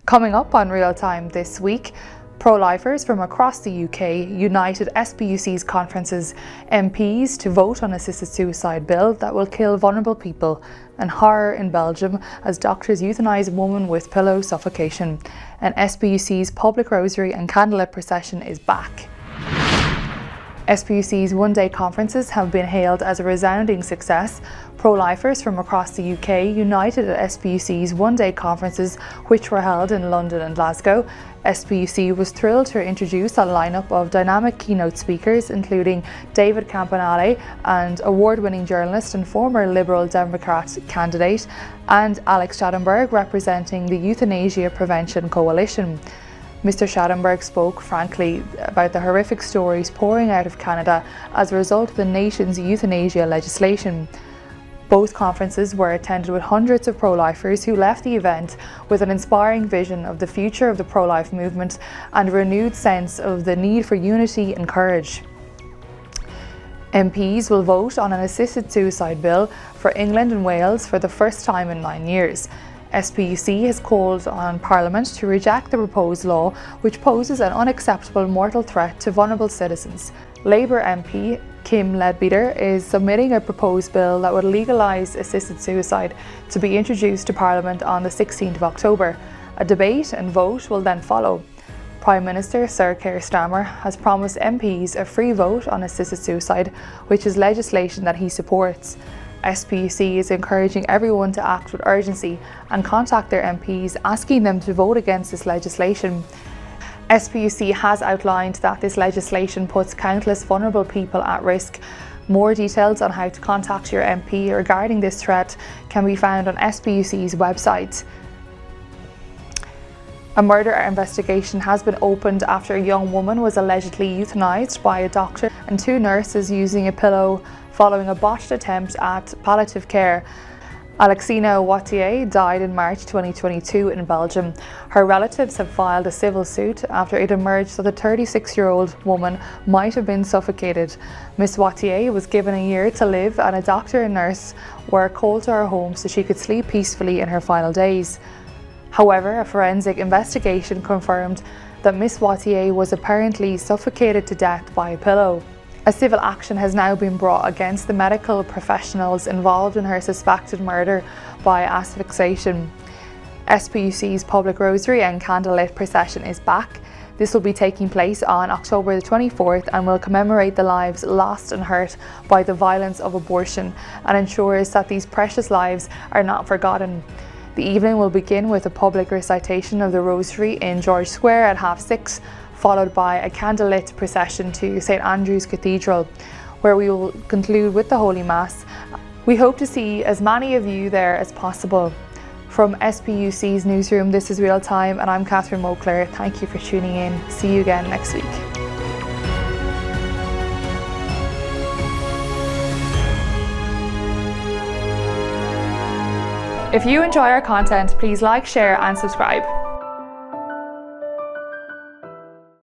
Coming up on Real Time this week, pro-lifers from across the UK united SPUC's conference's MPs to vote on assisted suicide bill that will kill vulnerable people, and horror in Belgium as doctors euthanise woman with pillow suffocation. And SPUC's public rosary and candlelit procession is back. SPUC's one-day conferences have been hailed as a resounding success. Pro-lifers from across the UK united at SPUC's one-day conferences, which were held in London and Glasgow. SPUC was thrilled to introduce a lineup of dynamic keynote speakers, including David Campanale, and award-winning journalist and former Liberal Democrat candidate, and Alex Schattenberg, representing the Euthanasia Prevention Coalition. Mr. Schattenberg spoke frankly about the horrific stories pouring out of Canada as a result of the nation's euthanasia legislation. Both conferences were attended with hundreds of pro-lifers who left the event with an inspiring vision of the future of the pro-life movement and a renewed sense of the need for unity and courage. MPs will vote on an assisted suicide bill for England and Wales for the first time in 9 years. SPUC has called on Parliament to reject the proposed law, which poses an unacceptable mortal threat to vulnerable citizens. Labour MP Kim Leadbeater is submitting a proposed bill that would legalise assisted suicide to be introduced to Parliament on the 16th of October. A debate and vote will then follow. Prime Minister Sir Keir Starmer has promised MPs a free vote on assisted suicide, which is legislation that he supports. SPUC is encouraging everyone to act with urgency and contact their MPs, asking them to vote against this legislation. SPUC has outlined that this legislation puts countless vulnerable people at risk. More details on how to contact your MP regarding this threat can be found on SPUC's website. A murder investigation has been opened after a young woman was allegedly euthanised by a doctor and 2 nurses using a pillow following a botched attempt at palliative care. Alexina Wattier died in March 2022 in Belgium. Her relatives have filed a civil suit after it emerged that the 36-year-old woman might have been suffocated. Miss Wattier was given a year to live, and a doctor and nurse were called to her home so she could sleep peacefully in her final days. However, a forensic investigation confirmed that Miss Wattier was apparently suffocated to death by a pillow. A civil action has now been brought against the medical professionals involved in her suspected murder by asphyxiation. SPUC's public rosary and candlelit procession is back. This will be taking place on October the 24th and will commemorate the lives lost and hurt by the violence of abortion and ensures that these precious lives are not forgotten. The evening will begin with a public recitation of the Rosary in George Square at 6:30, followed by a candlelit procession to St Andrew's Cathedral, where we will conclude with the Holy Mass. We hope to see as many of you there as possible. From SPUC's newsroom, this is Real Time, and I'm Catherine Mokler. Thank you for tuning in. See you again next week. If you enjoy our content, please like, share and subscribe.